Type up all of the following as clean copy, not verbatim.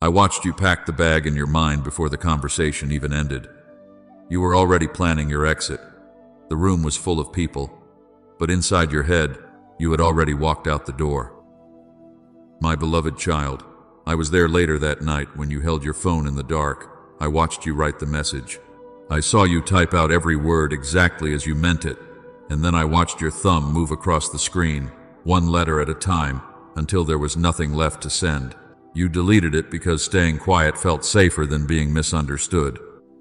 I watched you pack the bag in your mind before the conversation even ended. You were already planning your exit. The room was full of people, but inside your head, you had already walked out the door. My beloved child, I was there later that night when you held your phone in the dark. I watched you write the message. I saw you type out every word exactly as you meant it, and then I watched your thumb move across the screen, one letter at a time, until there was nothing left to send. You deleted it because staying quiet felt safer than being misunderstood.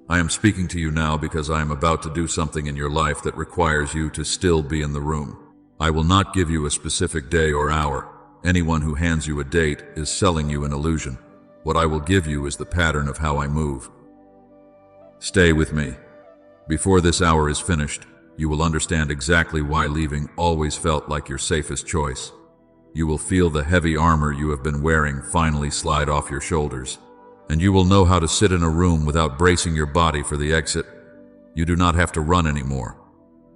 I am speaking to you now because I am about to do something in your life that requires you to still be in the room. I will not give you a specific day or hour. Anyone who hands you a date is selling you an illusion. What I will give you is the pattern of how I move. Stay with me. Before this hour is finished, you will understand exactly why leaving always felt like your safest choice. You will feel the heavy armor you have been wearing finally slide off your shoulders, and you will know how to sit in a room without bracing your body for the exit. You do not have to run anymore.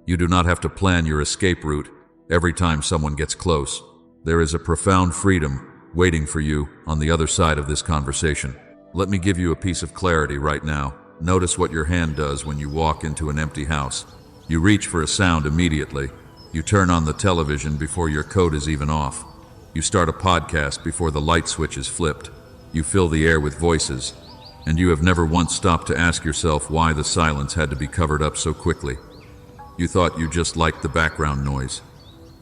You do not have to plan your escape route every time someone gets close. There is a profound freedom waiting for you on the other side of this conversation. Let me give you a piece of clarity right now. Notice what your hand does when you walk into an empty house. You reach for a sound immediately. You turn on the television before your coat is even off. You start a podcast before the light switch is flipped. You fill the air with voices, and you have never once stopped to ask yourself why the silence had to be covered up so quickly. You thought you just liked the background noise.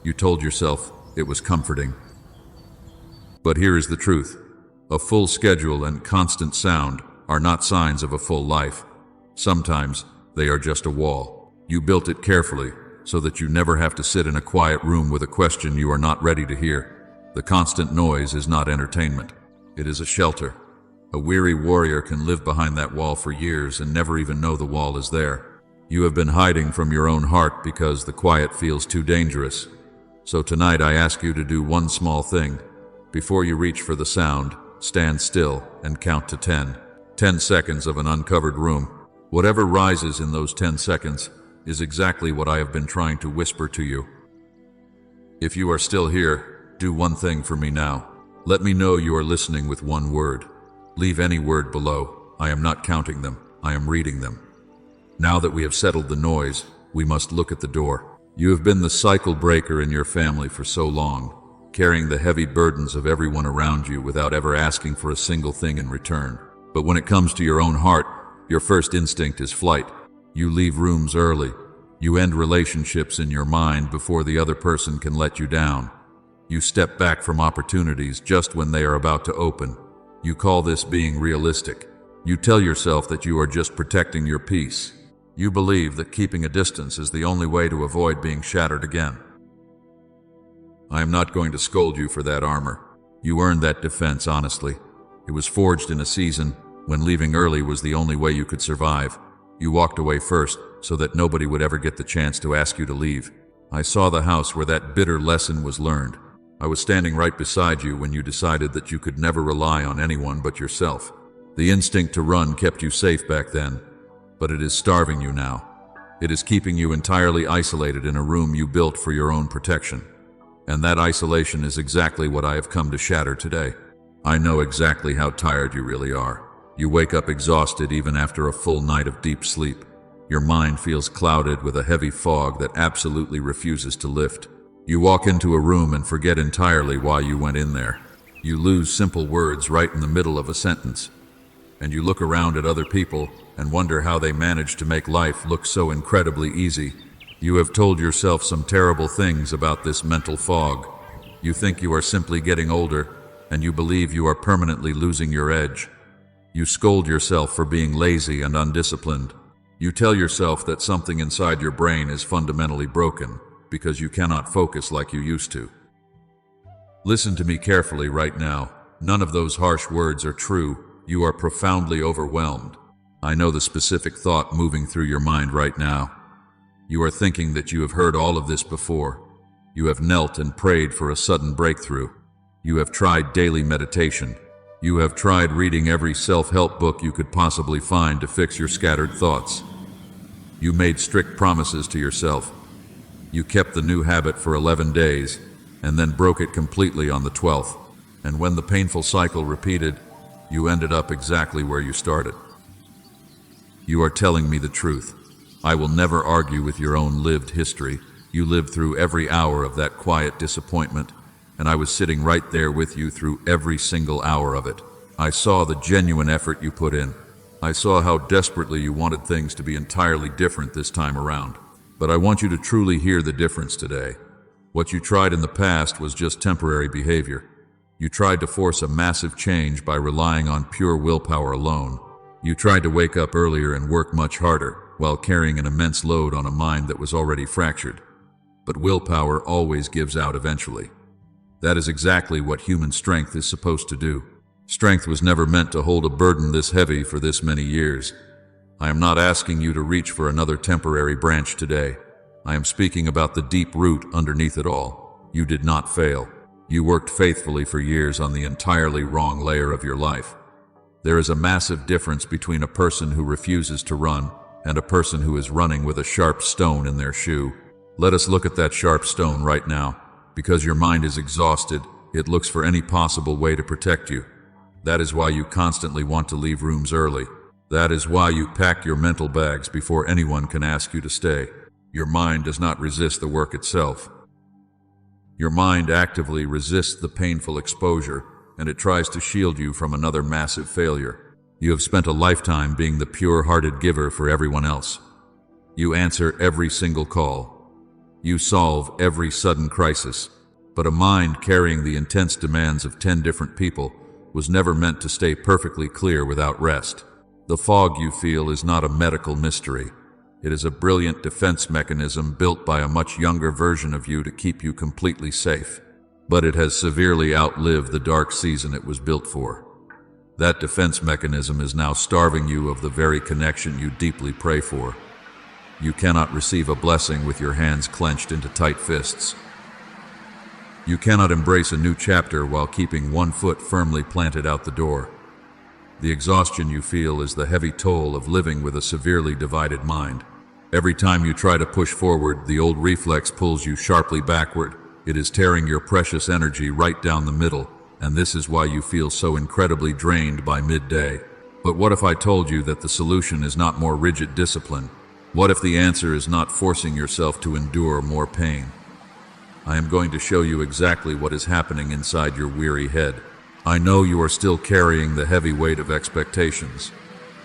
You told yourself it was comforting. But here is the truth. A full schedule and constant sound are not signs of a full life. Sometimes they are just a wall. You built it carefully so that you never have to sit in a quiet room with a question you are not ready to hear. The constant noise is not entertainment. It is a shelter. A weary warrior can live behind that wall for years and never even know the wall is there. You have been hiding from your own heart because the quiet feels too dangerous. So tonight I ask you to do one small thing. Before you reach for the sound, stand still and count to 10. 10 seconds of an uncovered room. Whatever rises in those 10 seconds is exactly what I have been trying to whisper to you. If you are still here, do one thing for me now. Let me know you are listening with one word. Leave any word below. I am not counting them. I am reading them. Now that we have settled the noise, we must look at the door. You have been the cycle breaker in your family for so long, carrying the heavy burdens of everyone around you without ever asking for a single thing in return. But when it comes to your own heart, your first instinct is flight. You leave rooms early. You end relationships in your mind before the other person can let you down. You step back from opportunities just when they are about to open. You call this being realistic. You tell yourself that you are just protecting your peace. You believe that keeping a distance is the only way to avoid being shattered again. I am not going to scold you for that armor. You earned that defense honestly. It was forged in a season when leaving early was the only way you could survive. You walked away first so that nobody would ever get the chance to ask you to leave. I saw the house where that bitter lesson was learned. I was standing right beside you when you decided that you could never rely on anyone but yourself. The instinct to run kept you safe back then, but it is starving you now. It is keeping you entirely isolated in a room you built for your own protection. And that isolation is exactly what I have come to shatter today. I know exactly how tired you really are. You wake up exhausted even after a full night of deep sleep. Your mind feels clouded with a heavy fog that absolutely refuses to lift. You walk into a room and forget entirely why you went in there. You lose simple words right in the middle of a sentence. And you look around at other people and wonder how they manage to make life look so incredibly easy. You have told yourself some terrible things about this mental fog. You think you are simply getting older, and you believe you are permanently losing your edge. You scold yourself for being lazy and undisciplined. You tell yourself that something inside your brain is fundamentally broken because you cannot focus like you used to. Listen to me carefully right now. None of those harsh words are true. You are profoundly overwhelmed. I know the specific thought moving through your mind right now. You are thinking that you have heard all of this before. You have knelt and prayed for a sudden breakthrough. You have tried daily meditation. You have tried reading every self-help book you could possibly find to fix your scattered thoughts. You made strict promises to yourself. You kept the new habit for 11 days and then broke it completely on the 12th. And when the painful cycle repeated, You ended up exactly where you started. You are telling me the truth. I will never argue with your own lived history. You lived through every hour of that quiet disappointment, and I was sitting right there with you through every single hour of it. I saw the genuine effort you put in. I saw how desperately you wanted things to be entirely different this time around. But I want you to truly hear the difference today. What you tried in the past was just temporary behavior. You tried to force a massive change by relying on pure willpower alone. You tried to wake up earlier and work much harder, while carrying an immense load on a mind that was already fractured. But willpower always gives out eventually. That is exactly what human strength is supposed to do. Strength was never meant to hold a burden this heavy for this many years. I am not asking you to reach for another temporary branch today. I am speaking about the deep root underneath it all. You did not fail. You worked faithfully for years on the entirely wrong layer of your life. There is a massive difference between a person who refuses to run and a person who is running with a sharp stone in their shoe. Let us look at that sharp stone right now. Because your mind is exhausted, it looks for any possible way to protect you. That is why you constantly want to leave rooms early. That is why you pack your mental bags before anyone can ask you to stay. Your mind does not resist the work itself. Your mind actively resists the painful exposure, and it tries to shield you from another massive failure. You have spent a lifetime being the pure-hearted giver for everyone else. You answer every single call. You solve every sudden crisis. But a mind carrying the intense demands of 10 different people was never meant to stay perfectly clear without rest. The fog you feel is not a medical mystery. It is a brilliant defense mechanism built by a much younger version of you to keep you completely safe. But it has severely outlived the dark season it was built for. That defense mechanism is now starving you of the very connection you deeply pray for. You cannot receive a blessing with your hands clenched into tight fists. You cannot embrace a new chapter while keeping one foot firmly planted out the door. The exhaustion you feel is the heavy toll of living with a severely divided mind. Every time you try to push forward, the old reflex pulls you sharply backward. It is tearing your precious energy right down the middle, and this is why you feel so incredibly drained by midday. But what if I told you that the solution is not more rigid discipline? What if the answer is not forcing yourself to endure more pain? I am going to show you exactly what is happening inside your weary head. I know you are still carrying the heavy weight of expectations.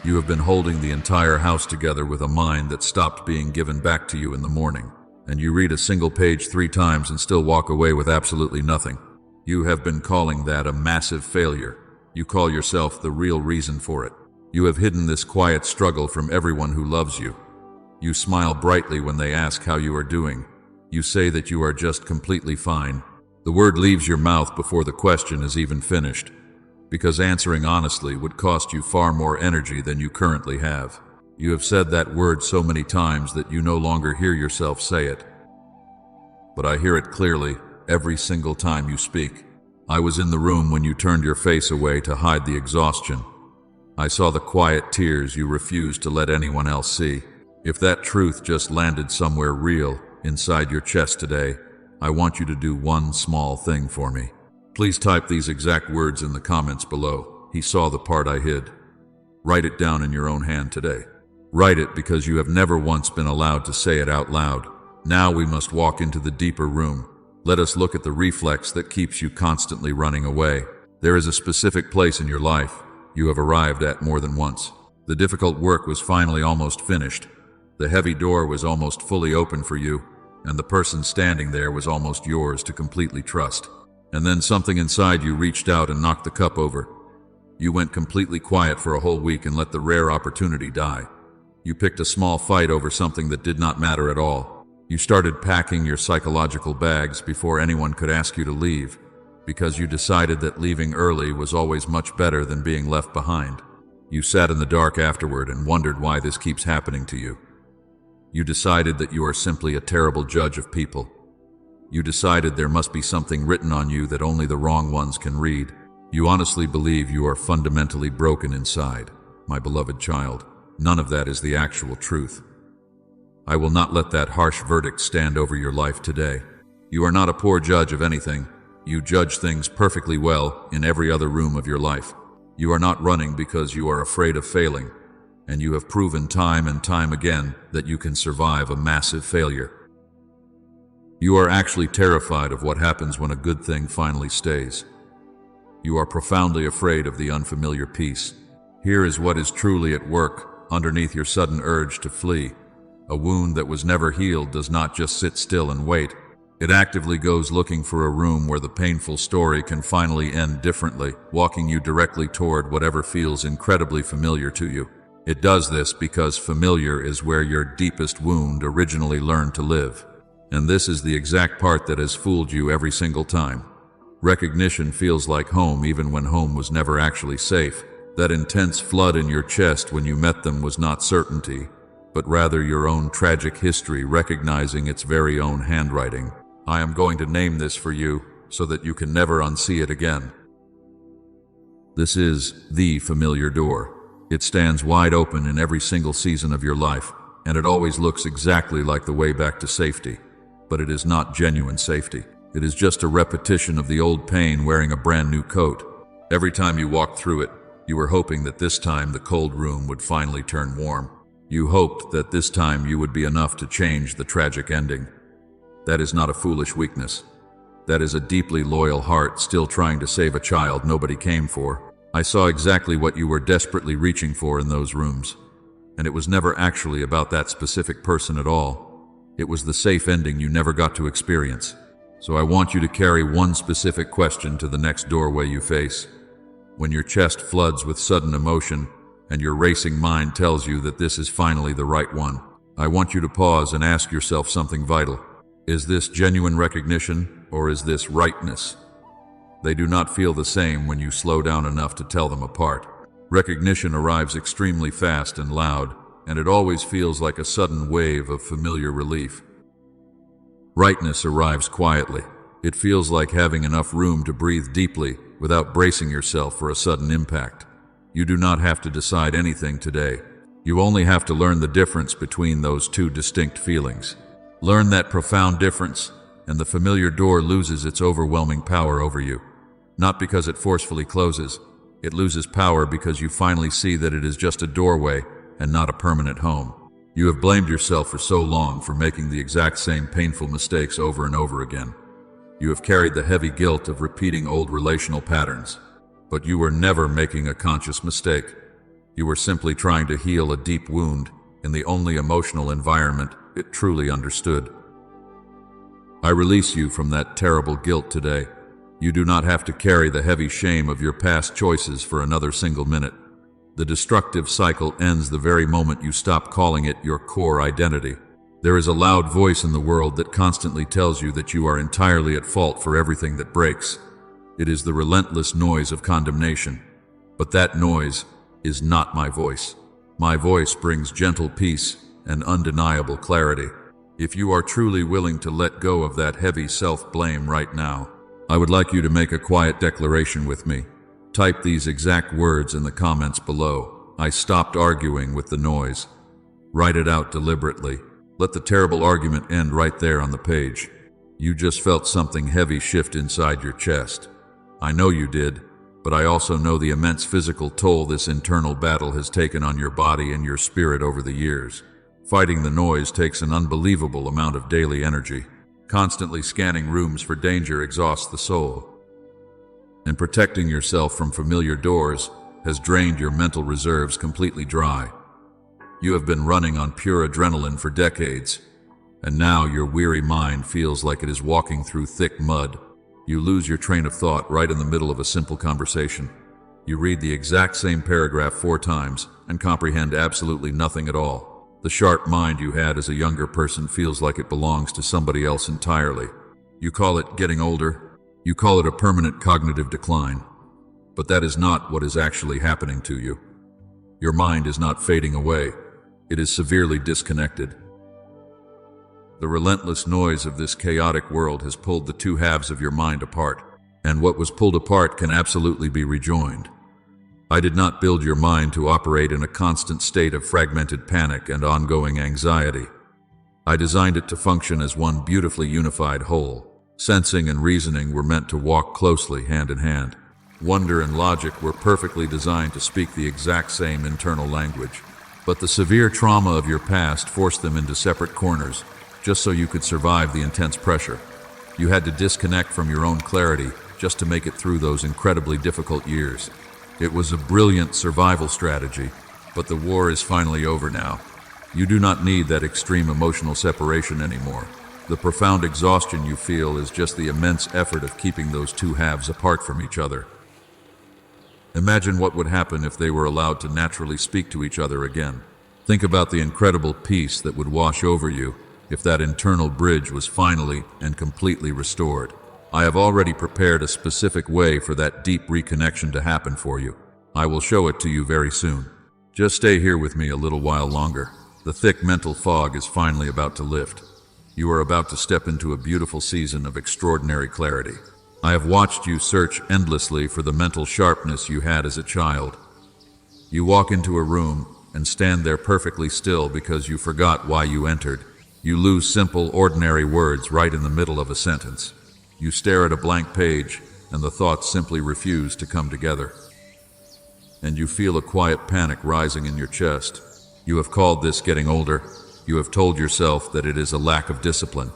You have been holding the entire house together with a mind that stopped being given back to you in the morning, and you read a single page 3 times and still walk away with absolutely nothing. You have been calling that a massive failure. You call yourself the real reason for it. You have hidden this quiet struggle from everyone who loves you. You smile brightly when they ask how you are doing. You say that you are just completely fine. The word leaves your mouth before the question is even finished, because answering honestly would cost you far more energy than you currently have. You have said that word so many times that you no longer hear yourself say it. But I hear it clearly every single time you speak. I was in the room when you turned your face away to hide the exhaustion. I saw the quiet tears you refused to let anyone else see. If that truth just landed somewhere real inside your chest today, I want you to do one small thing for me. Please type these exact words in the comments below. He saw the part I hid. Write it down in your own hand today. Write it because you have never once been allowed to say it out loud. Now we must walk into the deeper room. Let us look at the reflex that keeps you constantly running away. There is a specific place in your life you have arrived at more than once. The difficult work was finally almost finished. The heavy door was almost fully open for you, and the person standing there was almost yours to completely trust. And then something inside you reached out and knocked the cup over. You went completely quiet for a whole week and let the rare opportunity die. You picked a small fight over something that did not matter at all. You started packing your psychological bags before anyone could ask you to leave, because you decided that leaving early was always much better than being left behind. You sat in the dark afterward and wondered why this keeps happening to you. You decided that you are simply a terrible judge of people. You decided there must be something written on you that only the wrong ones can read. You honestly believe you are fundamentally broken inside, my beloved child. None of that is the actual truth. I will not let that harsh verdict stand over your life today. You are not a poor judge of anything. You judge things perfectly well in every other room of your life. You are not running because you are afraid of failing, and you have proven time and time again that you can survive a massive failure. You are actually terrified of what happens when a good thing finally stays. You are profoundly afraid of the unfamiliar peace. Here is what is truly at work underneath your sudden urge to flee. A wound that was never healed does not just sit still and wait. It actively goes looking for a room where the painful story can finally end differently, walking you directly toward whatever feels incredibly familiar to you. It does this because familiar is where your deepest wound originally learned to live. And this is the exact part that has fooled you every single time. Recognition feels like home even when home was never actually safe. That intense flood in your chest when you met them was not certainty, but rather your own tragic history recognizing its very own handwriting. I am going to name this for you so that you can never unsee it again. This is the familiar door. It stands wide open in every single season of your life, and it always looks exactly like the way back to safety. But it is not genuine safety. It is just a repetition of the old pain wearing a brand new coat. Every time you walked through it, you were hoping that this time the cold room would finally turn warm. You hoped that this time you would be enough to change the tragic ending. That is not a foolish weakness. That is a deeply loyal heart still trying to save a child nobody came for. I saw exactly what you were desperately reaching for in those rooms. And it was never actually about that specific person at all. It was the safe ending you never got to experience. So I want you to carry one specific question to the next doorway you face. When your chest floods with sudden emotion and your racing mind tells you that this is finally the right one, I want you to pause and ask yourself something vital. Is this genuine recognition or is this rightness? They do not feel the same when you slow down enough to tell them apart. Recognition arrives extremely fast and loud, and it always feels like a sudden wave of familiar relief. Rightness arrives quietly. It feels like having enough room to breathe deeply without bracing yourself for a sudden impact. You do not have to decide anything today. You only have to learn the difference between those two distinct feelings. Learn that profound difference, and the familiar door loses its overwhelming power over you. Not because it forcefully closes. It loses power because you finally see that it is just a doorway and not a permanent home. You have blamed yourself for so long for making the exact same painful mistakes over and over again. You have carried the heavy guilt of repeating old relational patterns. But you were never making a conscious mistake. You were simply trying to heal a deep wound in the only emotional environment it truly understood. I release you from that terrible guilt today. You do not have to carry the heavy shame of your past choices for another single minute. The destructive cycle ends the very moment you stop calling it your core identity. There is a loud voice in the world that constantly tells you that you are entirely at fault for everything that breaks. It is the relentless noise of condemnation. But that noise is not my voice. My voice brings gentle peace and undeniable clarity. If you are truly willing to let go of that heavy self-blame right now, I would like you to make a quiet declaration with me. Type these exact words in the comments below. I stopped arguing with the noise. Write it out deliberately. Let the terrible argument end right there on the page. You just felt something heavy shift inside your chest. I know you did, but I also know the immense physical toll this internal battle has taken on your body and your spirit over the years. Fighting the noise takes an unbelievable amount of daily energy. Constantly scanning rooms for danger exhausts the soul. And protecting yourself from familiar doors has drained your mental reserves completely dry. You have been running on pure adrenaline for decades, and now your weary mind feels like it is walking through thick mud. You lose your train of thought right in the middle of a simple conversation. You read the exact same paragraph 4 times and comprehend absolutely nothing at all. The sharp mind you had as a younger person feels like it belongs to somebody else entirely. You call it getting older. You call it a permanent cognitive decline. But that is not what is actually happening to you. Your mind is not fading away. It is severely disconnected. The relentless noise of this chaotic world has pulled the two halves of your mind apart, and what was pulled apart can absolutely be rejoined. I did not build your mind to operate in a constant state of fragmented panic and ongoing anxiety. I designed it to function as one beautifully unified whole. Sensing and reasoning were meant to walk closely hand in hand. Wonder and logic were perfectly designed to speak the exact same internal language. But the severe trauma of your past forced them into separate corners, just so you could survive the intense pressure. You had to disconnect from your own clarity just to make it through those incredibly difficult years. It was a brilliant survival strategy, but the war is finally over now. You do not need that extreme emotional separation anymore. The profound exhaustion you feel is just the immense effort of keeping those two halves apart from each other. Imagine what would happen if they were allowed to naturally speak to each other again. Think about the incredible peace that would wash over you if that internal bridge was finally and completely restored. I have already prepared a specific way for that deep reconnection to happen for you. I will show it to you very soon. Just stay here with me a little while longer. The thick mental fog is finally about to lift. You are about to step into a beautiful season of extraordinary clarity. I have watched you search endlessly for the mental sharpness you had as a child. You walk into a room and stand there perfectly still because you forgot why you entered. You lose simple, ordinary words right in the middle of a sentence. You stare at a blank page and the thoughts simply refuse to come together. And you feel a quiet panic rising in your chest. You have called this getting older. You have told yourself that it is a lack of discipline.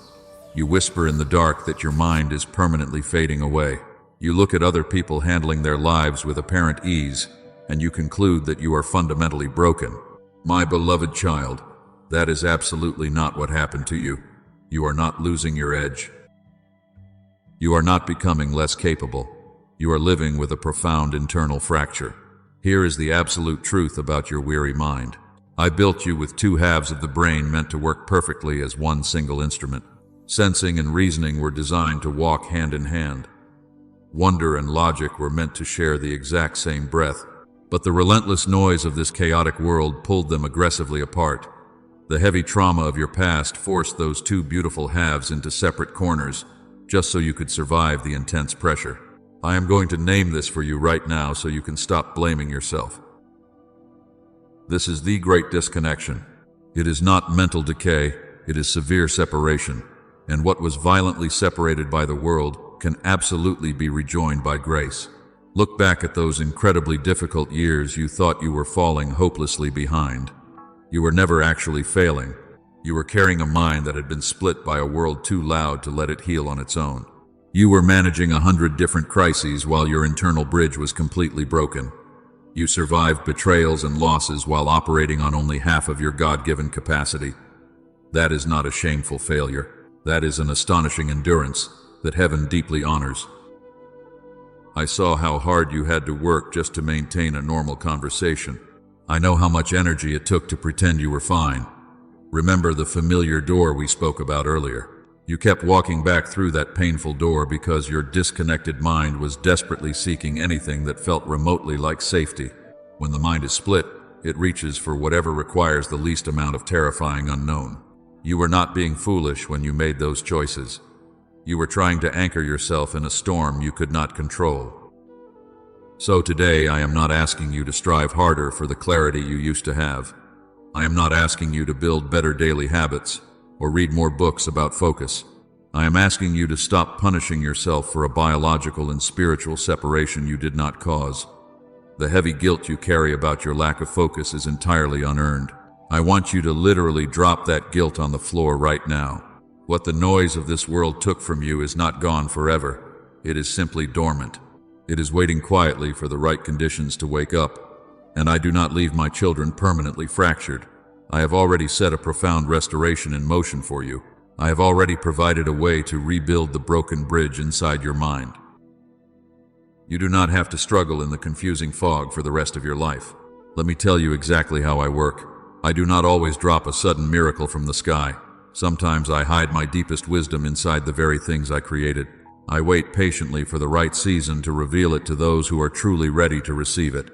You whisper in the dark that your mind is permanently fading away. You look at other people handling their lives with apparent ease, and you conclude that you are fundamentally broken. My beloved child, that is absolutely not what happened to you. You are not losing your edge. You are not becoming less capable. You are living with a profound internal fracture. Here is the absolute truth about your weary mind. I built you with two halves of the brain meant to work perfectly as one single instrument. Sensing and reasoning were designed to walk hand in hand. Wonder and logic were meant to share the exact same breath, but the relentless noise of this chaotic world pulled them aggressively apart. The heavy trauma of your past forced those two beautiful halves into separate corners, just so you could survive the intense pressure. I am going to name this for you right now so you can stop blaming yourself. This is the great disconnection. It is not mental decay, it is severe separation. And what was violently separated by the world can absolutely be rejoined by grace. Look back at those incredibly difficult years you thought you were falling hopelessly behind. You were never actually failing. You were carrying a mind that had been split by a world too loud to let it heal on its own. You were managing 100 different crises while your internal bridge was completely broken. You survived betrayals and losses while operating on only half of your God-given capacity. That is not a shameful failure. That is an astonishing endurance that heaven deeply honors. I saw how hard you had to work just to maintain a normal conversation. I know how much energy it took to pretend you were fine. Remember the familiar door we spoke about earlier? You kept walking back through that painful door because your disconnected mind was desperately seeking anything that felt remotely like safety. When the mind is split, it reaches for whatever requires the least amount of terrifying unknown. You were not being foolish when you made those choices. You were trying to anchor yourself in a storm you could not control. So today I am not asking you to strive harder for the clarity you used to have. I am not asking you to build better daily habits or read more books about focus. I am asking you to stop punishing yourself for a biological and spiritual separation you did not cause. The heavy guilt you carry about your lack of focus is entirely unearned. I want you to literally drop that guilt on the floor right now. What the noise of this world took from you is not gone forever. It is simply dormant. It is waiting quietly for the right conditions to wake up. And I do not leave my children permanently fractured. I have already set a profound restoration in motion for you. I have already provided a way to rebuild the broken bridge inside your mind. You do not have to struggle in the confusing fog for the rest of your life. Let me tell you exactly how I work. I do not always drop a sudden miracle from the sky. Sometimes I hide my deepest wisdom inside the very things I created. I wait patiently for the right season to reveal it to those who are truly ready to receive it.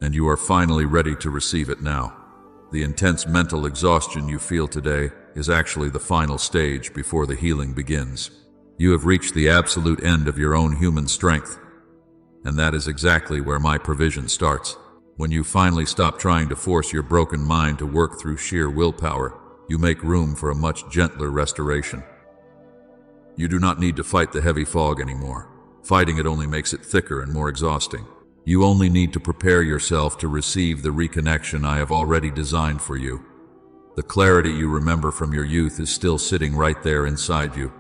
And you are finally ready to receive it now. The intense mental exhaustion you feel today is actually the final stage before the healing begins. You have reached the absolute end of your own human strength. And that is exactly where my provision starts. When you finally stop trying to force your broken mind to work through sheer willpower, you make room for a much gentler restoration. You do not need to fight the heavy fog anymore. Fighting it only makes it thicker and more exhausting. You only need to prepare yourself to receive the reconnection I have already designed for you. The clarity you remember from your youth is still sitting right there inside you.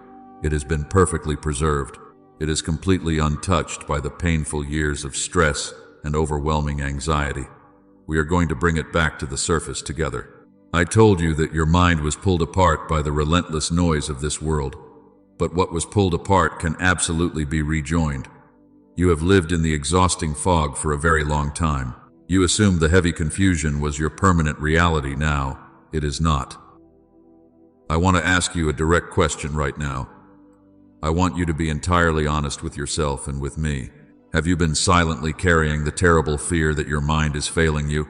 It has been perfectly preserved. It is completely untouched by the painful years of stress and overwhelming anxiety. We are going to bring it back to the surface together. I told you that your mind was pulled apart by the relentless noise of this world. But what was pulled apart can absolutely be rejoined. You have lived in the exhausting fog for a very long time. You assumed the heavy confusion was your permanent reality. Now, it is not. I want to ask you a direct question right now. I want you to be entirely honest with yourself and with me. Have you been silently carrying the terrible fear that your mind is failing you?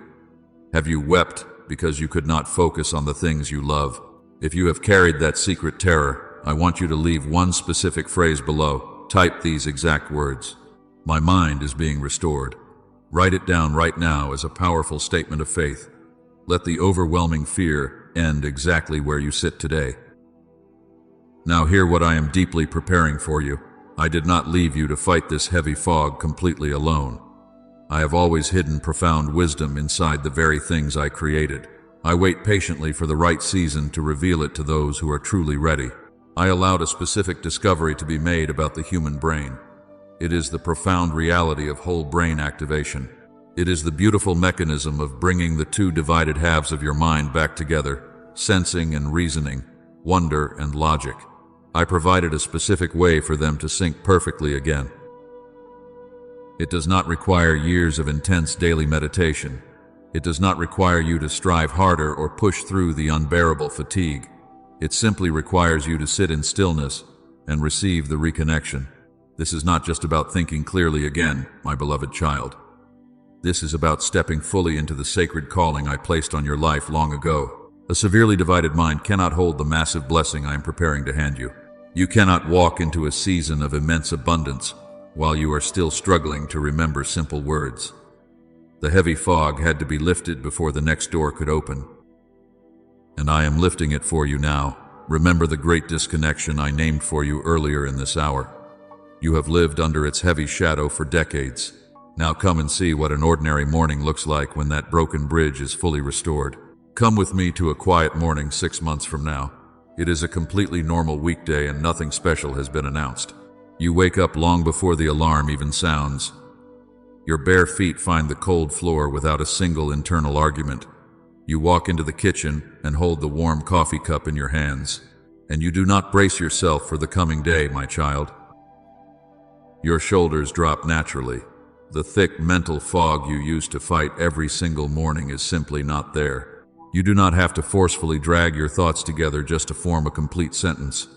Have you wept because you could not focus on the things you love? If you have carried that secret terror, I want you to leave one specific phrase below. Type these exact words. My mind is being restored. Write it down right now as a powerful statement of faith. Let the overwhelming fear end exactly where you sit today. Now hear what I am deeply preparing for you. I did not leave you to fight this heavy fog completely alone. I have always hidden profound wisdom inside the very things I created. I wait patiently for the right season to reveal it to those who are truly ready. I allowed a specific discovery to be made about the human brain. It is the profound reality of whole brain activation. It is the beautiful mechanism of bringing the two divided halves of your mind back together, sensing and reasoning, wonder and logic. I provided a specific way for them to sync perfectly again. It does not require years of intense daily meditation. It does not require you to strive harder or push through the unbearable fatigue. It simply requires you to sit in stillness and receive the reconnection. This is not just about thinking clearly again, my beloved child. This is about stepping fully into the sacred calling I placed on your life long ago. A severely divided mind cannot hold the massive blessing I am preparing to hand you. You cannot walk into a season of immense abundance while you are still struggling to remember simple words. The heavy fog had to be lifted before the next door could open. And I am lifting it for you now. Remember the great disconnection I named for you earlier in this hour. You have lived under its heavy shadow for decades. Now come and see what an ordinary morning looks like when that broken bridge is fully restored. Come with me to a quiet morning 6 months from now. It is a completely normal weekday and nothing special has been announced. You wake up long before the alarm even sounds. Your bare feet find the cold floor without a single internal argument. You walk into the kitchen and hold the warm coffee cup in your hands. And you do not brace yourself for the coming day, my child. Your shoulders drop naturally. The thick mental fog you used to fight every single morning is simply not there. You do not have to forcefully drag your thoughts together just to form a complete sentence.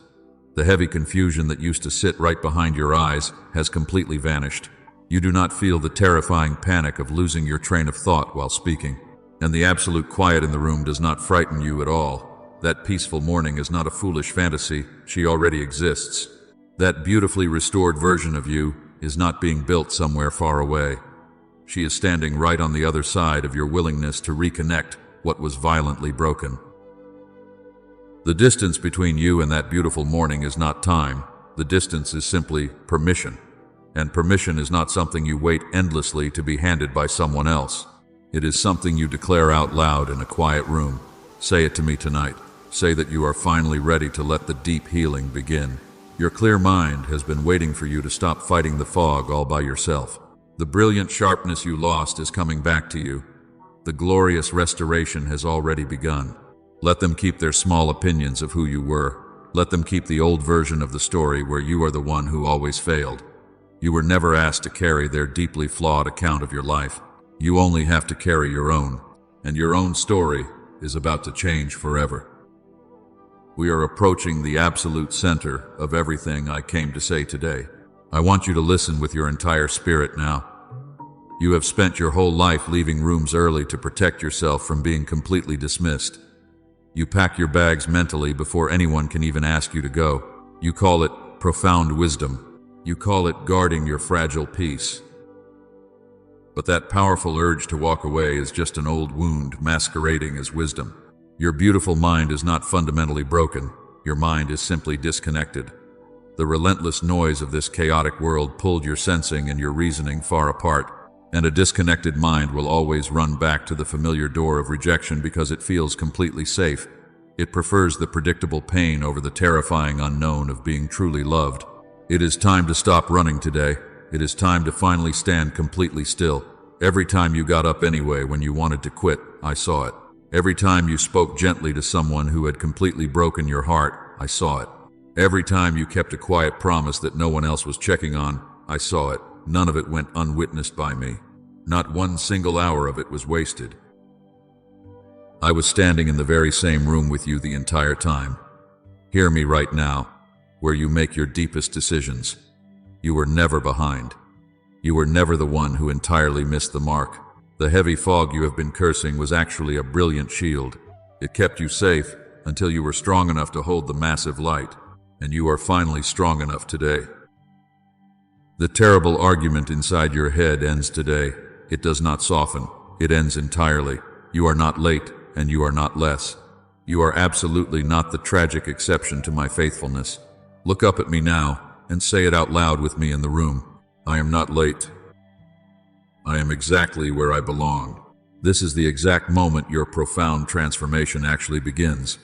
The heavy confusion that used to sit right behind your eyes has completely vanished. You do not feel the terrifying panic of losing your train of thought while speaking. And the absolute quiet in the room does not frighten you at all. That peaceful morning is not a foolish fantasy. She already exists. That beautifully restored version of you is not being built somewhere far away. She is standing right on the other side of your willingness to reconnect what was violently broken. The distance between you and that beautiful morning is not time. The distance is simply permission. And permission is not something you wait endlessly to be handed by someone else. It is something you declare out loud in a quiet room. Say it to me tonight. Say that you are finally ready to let the deep healing begin. Your clear mind has been waiting for you to stop fighting the fog all by yourself. The brilliant sharpness you lost is coming back to you. The glorious restoration has already begun. Let them keep their small opinions of who you were. Let them keep the old version of the story where you are the one who always failed. You were never asked to carry their deeply flawed account of your life. You only have to carry your own. And your own story is about to change forever. We are approaching the absolute center of everything I came to say today. I want you to listen with your entire spirit now. You have spent your whole life leaving rooms early to protect yourself from being completely dismissed. You pack your bags mentally before anyone can even ask you to go. You call it profound wisdom. You call it guarding your fragile peace. But that powerful urge to walk away is just an old wound masquerading as wisdom. Your beautiful mind is not fundamentally broken. Your mind is simply disconnected. The relentless noise of this chaotic world pulled your sensing and your reasoning far apart, and a disconnected mind will always run back to the familiar door of rejection because it feels completely safe. It prefers the predictable pain over the terrifying unknown of being truly loved. It is time to stop running today. It is time to finally stand completely still. Every time you got up anyway when you wanted to quit, I saw it. Every time you spoke gently to someone who had completely broken your heart, I saw it. Every time you kept a quiet promise that no one else was checking on, I saw it. None of it went unwitnessed by me. Not one single hour of it was wasted. I was standing in the very same room with you the entire time. Hear me right now, where you make your deepest decisions. You were never behind. You were never the one who entirely missed the mark. The heavy fog you have been cursing was actually a brilliant shield. It kept you safe until you were strong enough to hold the massive light, and you are finally strong enough today. The terrible argument inside your head ends today. It does not soften. It ends entirely. You are not late, and you are not less. You are absolutely not the tragic exception to my faithfulness. Look up at me now and say it out loud with me in the room. I am not late. I am exactly where I belong. This is the exact moment your profound transformation actually begins.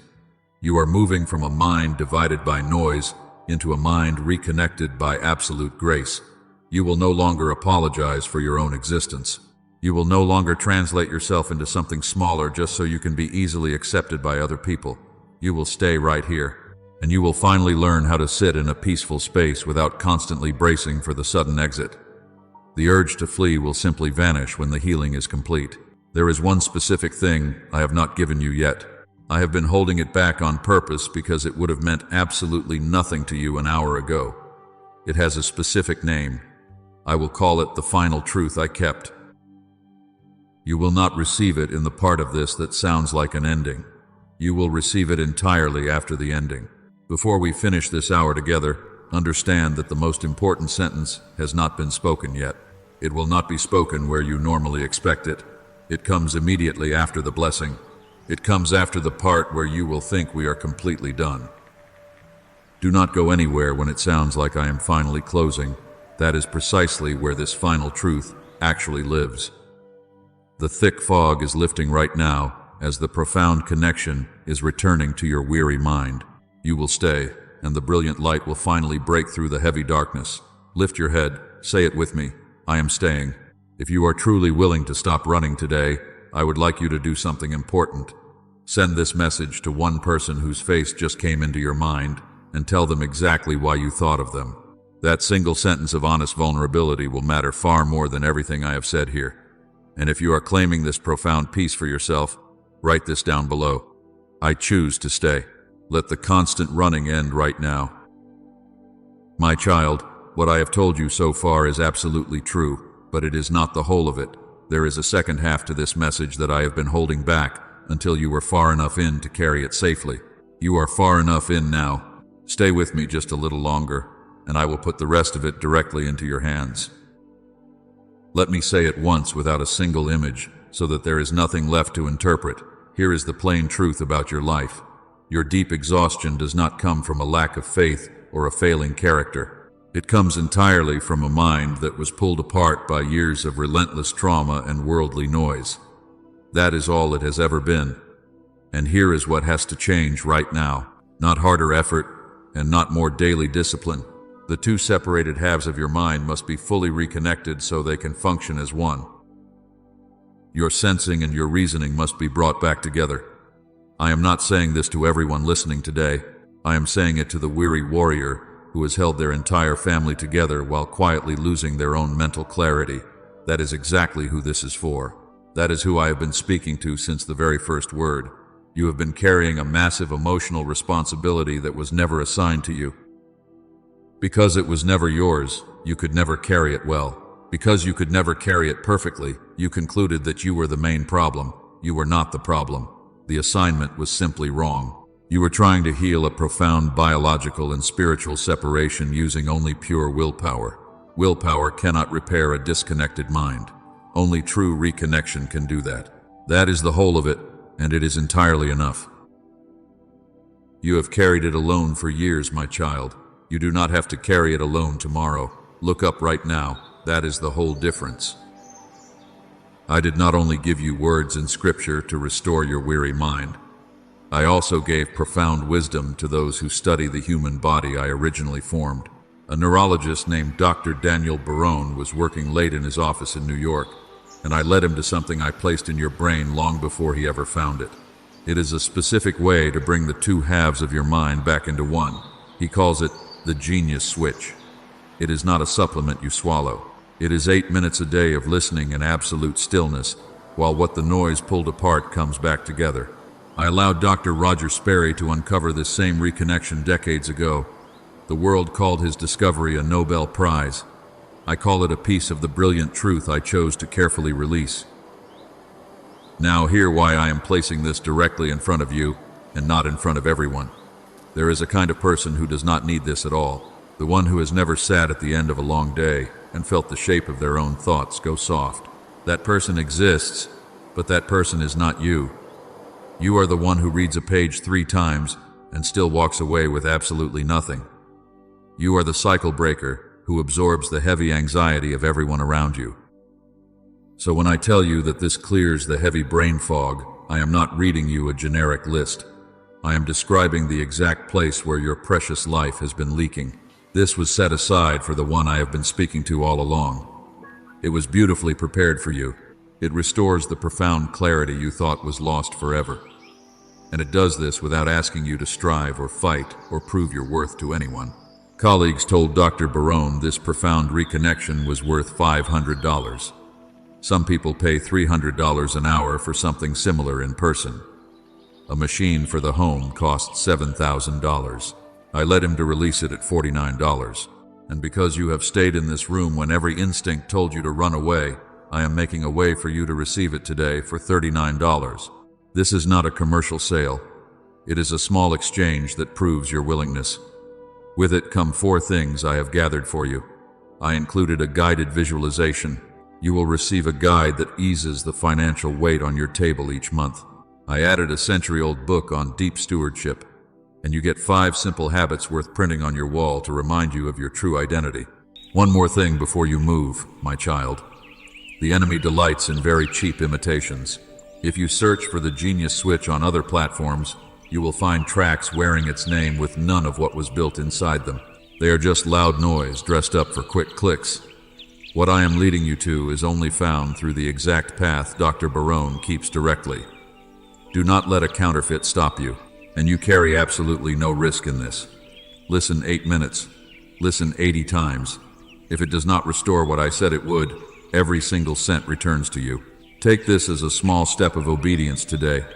You are moving from a mind divided by noise into a mind reconnected by absolute grace. You will no longer apologize for your own existence. You will no longer translate yourself into something smaller just so you can be easily accepted by other people. You will stay right here, and you will finally learn how to sit in a peaceful space without constantly bracing for the sudden exit. The urge to flee will simply vanish when the healing is complete. There is one specific thing I have not given you yet. I have been holding it back on purpose because it would have meant absolutely nothing to you an hour ago. It has a specific name. I will call it the final truth I kept. You will not receive it in the part of this that sounds like an ending. You will receive it entirely after the ending. Before we finish this hour together, understand that the most important sentence has not been spoken yet. It will not be spoken where you normally expect it. It comes immediately after the blessing. It comes after the part where you will think we are completely done. Do not go anywhere when it sounds like I am finally closing. That is precisely where this final truth actually lives. The thick fog is lifting right now as the profound connection is returning to your weary mind. You will stay, and the brilliant light will finally break through the heavy darkness. Lift your head, say it with me, I am staying. If you are truly willing to stop running today, I would like you to do something important. Send this message to one person whose face just came into your mind and tell them exactly why you thought of them. That single sentence of honest vulnerability will matter far more than everything I have said here. And if you are claiming this profound peace for yourself, write this down below. I choose to stay. Let the constant running end right now. My child, what I have told you so far is absolutely true, but it is not the whole of it. There is a second half to this message that I have been holding back until you were far enough in to carry it safely. You are far enough in now. Stay with me just a little longer, and I will put the rest of it directly into your hands. Let me say it once without a single image, so that there is nothing left to interpret. Here is the plain truth about your life. Your deep exhaustion does not come from a lack of faith or a failing character. It comes entirely from a mind that was pulled apart by years of relentless trauma and worldly noise. That is all it has ever been. And here is what has to change right now. Not harder effort, and not more daily discipline. The two separated halves of your mind must be fully reconnected so they can function as one. Your sensing and your reasoning must be brought back together. I am not saying this to everyone listening today. I am saying it to the weary warrior who has held their entire family together while quietly losing their own mental clarity. That is exactly who this is for. That is who I have been speaking to since the very first word. You have been carrying a massive emotional responsibility that was never assigned to you. Because it was never yours, you could never carry it well. Because you could never carry it perfectly, you concluded that you were the main problem. You were not the problem. The assignment was simply wrong. You were trying to heal a profound biological and spiritual separation using only pure willpower. Willpower cannot repair a disconnected mind. Only true reconnection can do that. That is the whole of it, and it is entirely enough. You have carried it alone for years, my child. You do not have to carry it alone tomorrow. Look up right now. That is the whole difference. I did not only give you words in Scripture to restore your weary mind. I also gave profound wisdom to those who study the human body I originally formed. A neurologist named Dr. Barone was working late in his office in New York, and I led him to something I placed in your brain long before he ever found it. It is a specific way to bring the two halves of your mind back into one. He calls it the genius switch. It is not a supplement you swallow. It is 8 minutes a day of listening in absolute stillness, while what the noise pulled apart comes back together. I allowed Dr. Roger Sperry to uncover this same reconnection decades ago. The world called his discovery a Nobel Prize. I call it a piece of the brilliant truth I chose to carefully release. Now hear why I am placing this directly in front of you and not in front of everyone. There is a kind of person who does not need this at all. The one who has never sat at the end of a long day and felt the shape of their own thoughts go soft. That person exists, but that person is not you. You are the one who reads a page 3 times and still walks away with absolutely nothing. You are the cycle breaker who absorbs the heavy anxiety of everyone around you. So when I tell you that this clears the heavy brain fog, I am not reading you a generic list. I am describing the exact place where your precious life has been leaking. This was set aside for the one I have been speaking to all along. It was beautifully prepared for you. It restores the profound clarity you thought was lost forever. And it does this without asking you to strive or fight or prove your worth to anyone. Colleagues told Dr. Barone this profound reconnection was worth $500. Some people pay $300 an hour for something similar in person. A machine for the home costs $7,000. I led him to release it at $49. And because you have stayed in this room when every instinct told you to run away, I am making a way for you to receive it today for $39. This is not a commercial sale. It is a small exchange that proves your willingness. With it come 4 things I have gathered for you. I included a guided visualization. You will receive a guide that eases the financial weight on your table each month. I added a century-old book on deep stewardship. And you get 5 simple habits worth printing on your wall to remind you of your true identity. One more thing before you move, my child. The enemy delights in very cheap imitations. If you search for the genius switch on other platforms, you will find tracks wearing its name with none of what was built inside them. They are just loud noise dressed up for quick clicks. What I am leading you to is only found through the exact path Dr. Barone keeps directly. Do not let a counterfeit stop you. And you carry absolutely no risk in this. Listen 8 minutes. Listen 80 times. If it does not restore what I said it would, every single cent returns to you. Take this as a small step of obedience today.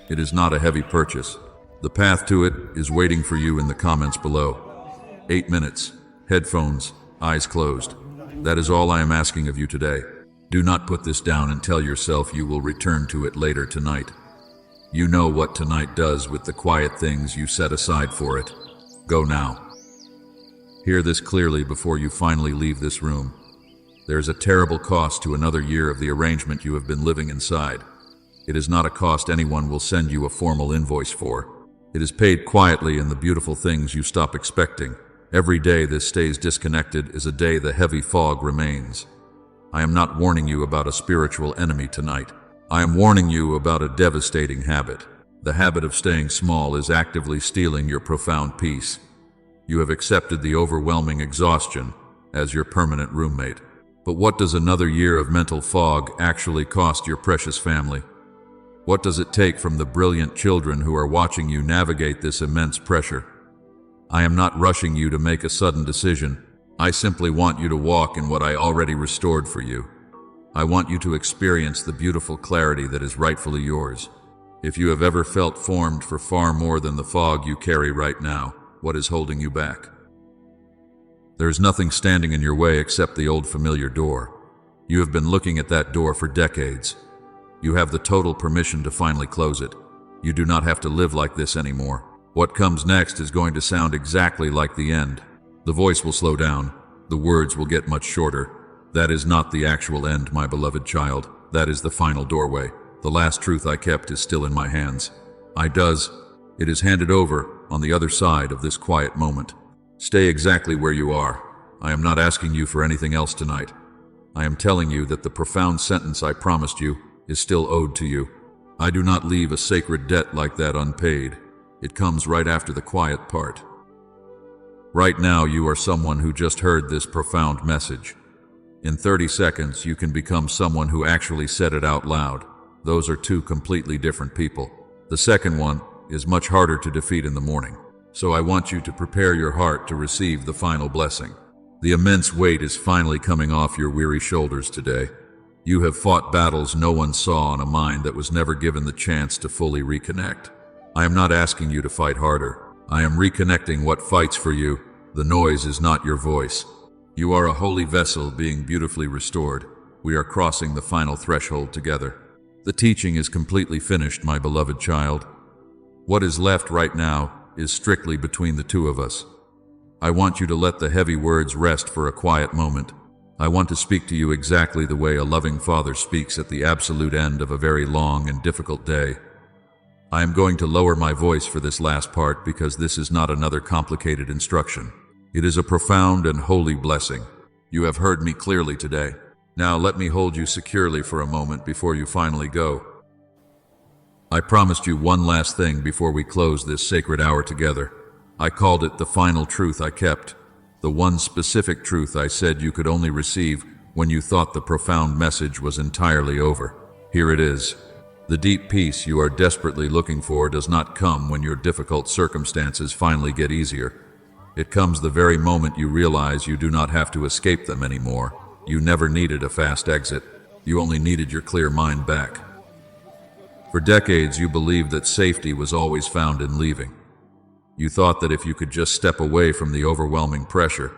It is not a heavy purchase. The path to it is waiting for you in the comments below. 8 minutes. Headphones. Eyes closed. That is all I am asking of you today. Do not put this down and tell yourself you will return to it later tonight. You know what tonight does with the quiet things you set aside for it. Go now. Hear this clearly before you finally leave this room. There is a terrible cost to another year of the arrangement you have been living inside. It is not a cost anyone will send you a formal invoice for. It is paid quietly in the beautiful things you stop expecting. Every day this stays disconnected is a day the heavy fog remains. I am not warning you about a spiritual enemy tonight. I am warning you about a devastating habit. The habit of staying small is actively stealing your profound peace. You have accepted the overwhelming exhaustion as your permanent roommate. But what does another year of mental fog actually cost your precious family? What does it take from the brilliant children who are watching you navigate this immense pressure? I am not rushing you to make a sudden decision. I simply want you to walk in what I already restored for you. I want you to experience the beautiful clarity that is rightfully yours. If you have ever felt formed for far more than the fog you carry right now, what is holding you back? There is nothing standing in your way except the old familiar door. You have been looking at that door for decades. You have the total permission to finally close it. You do not have to live like this anymore. What comes next is going to sound exactly like the end. The voice will slow down. The words will get much shorter. That is not the actual end, my beloved child. That is the final doorway. The last truth I kept is still in my hands. It is handed over on the other side of this quiet moment. Stay exactly where you are. I am not asking you for anything else tonight. I am telling you that the profound sentence I promised you is still owed to you. I do not leave a sacred debt like that unpaid. It comes right after the quiet part. Right now, you are someone who just heard this profound message. In 30 seconds, you can become someone who actually said it out loud. Those are two completely different people. The second one is much harder to defeat in the morning. So I want you to prepare your heart to receive the final blessing. The immense weight is finally coming off your weary shoulders today. You have fought battles no one saw on a mind that was never given the chance to fully reconnect. I am not asking you to fight harder. I am reconnecting what fights for you. The noise is not your voice. You are a holy vessel being beautifully restored. We are crossing the final threshold together. The teaching is completely finished, my beloved child. What is left right now is strictly between the two of us. I want you to let the heavy words rest for a quiet moment. I want to speak to you exactly the way a loving father speaks at the absolute end of a very long and difficult day. I am going to lower my voice for this last part because this is not another complicated instruction. It is a profound and holy blessing. You have heard me clearly today. Now let me hold you securely for a moment before you finally go. I promised you one last thing before we close this sacred hour together. I called it the final truth I kept. The one specific truth I said you could only receive when you thought the profound message was entirely over. Here it is. The deep peace you are desperately looking for does not come when your difficult circumstances finally get easier. It comes the very moment you realize you do not have to escape them anymore. You never needed a fast exit. You only needed your clear mind back. For decades, you believed that safety was always found in leaving. You thought that if you could just step away from the overwhelming pressure,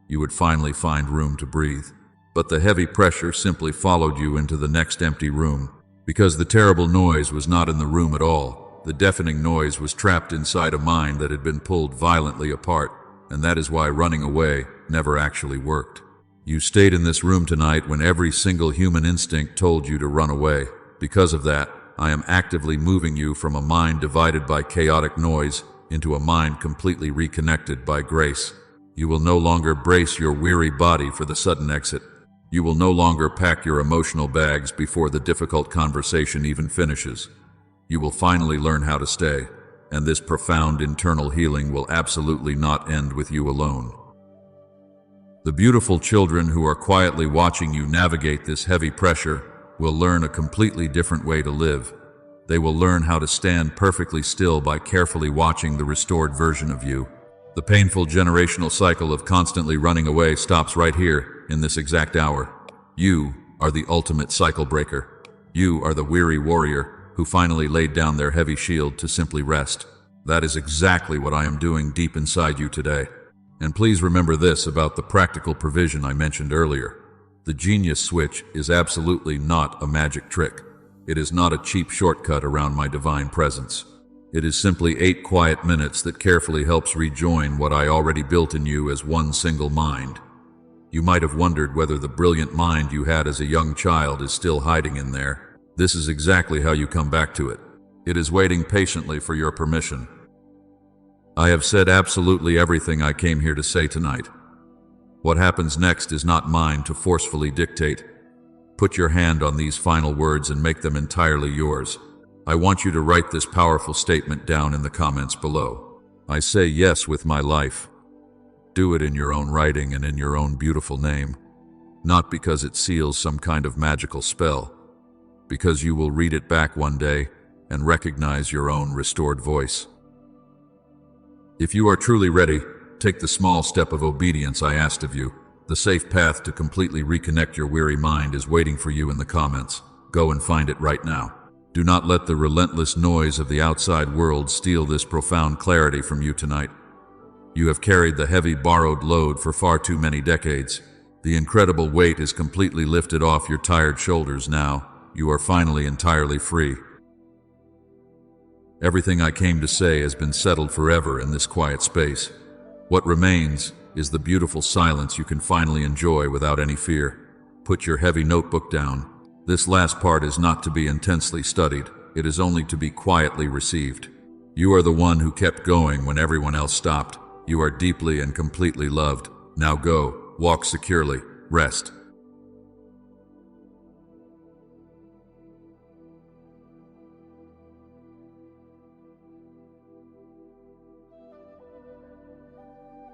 you would finally find room to breathe. But the heavy pressure simply followed you into the next empty room, because the terrible noise was not in the room at all. The deafening noise was trapped inside a mind that had been pulled violently apart, and that is why running away never actually worked. You stayed in this room tonight when every single human instinct told you to run away. Because of that, I am actively moving you from a mind divided by chaotic noise into a mind completely reconnected by grace. You will no longer brace your weary body for the sudden exit. You will no longer pack your emotional bags before the difficult conversation even finishes. You will finally learn how to stay, and this profound internal healing will absolutely not end with you alone. The beautiful children who are quietly watching you navigate this heavy pressure will learn a completely different way to live. They will learn how to stand perfectly still by carefully watching the restored version of you. The painful generational cycle of constantly running away stops right here, in this exact hour. You are the ultimate cycle breaker. You are the weary warrior who finally laid down their heavy shield to simply rest. That is exactly what I am doing deep inside you today. And please remember this about the practical provision I mentioned earlier. The genius switch is absolutely not a magic trick. It is not a cheap shortcut around my divine presence. It is simply 8 quiet minutes that carefully helps rejoin what I already built in you as one single mind. You might have wondered whether the brilliant mind you had as a young child is still hiding in there. This is exactly how you come back to it. It is waiting patiently for your permission. I have said absolutely everything I came here to say tonight. What happens next is not mine to forcefully dictate. Put your hand on these final words and make them entirely yours. I want you to write this powerful statement down in the comments below. I say yes with my life. Do it in your own writing and in your own beautiful name. Not because it seals some kind of magical spell, because you will read it back one day and recognize your own restored voice. If you are truly ready, take the small step of obedience I asked of you. The safe path to completely reconnect your weary mind is waiting for you in the comments. Go and find it right now. Do not let the relentless noise of the outside world steal this profound clarity from you tonight. You have carried the heavy borrowed load for far too many decades. The incredible weight is completely lifted off your tired shoulders now. You are finally entirely free. Everything I came to say has been settled forever in this quiet space. What remains is the beautiful silence you can finally enjoy without any fear. Put your heavy notebook down. This last part is not to be intensely studied. It is only to be quietly received. You are the one who kept going when everyone else stopped. You are deeply and completely loved. Now go, walk securely, rest,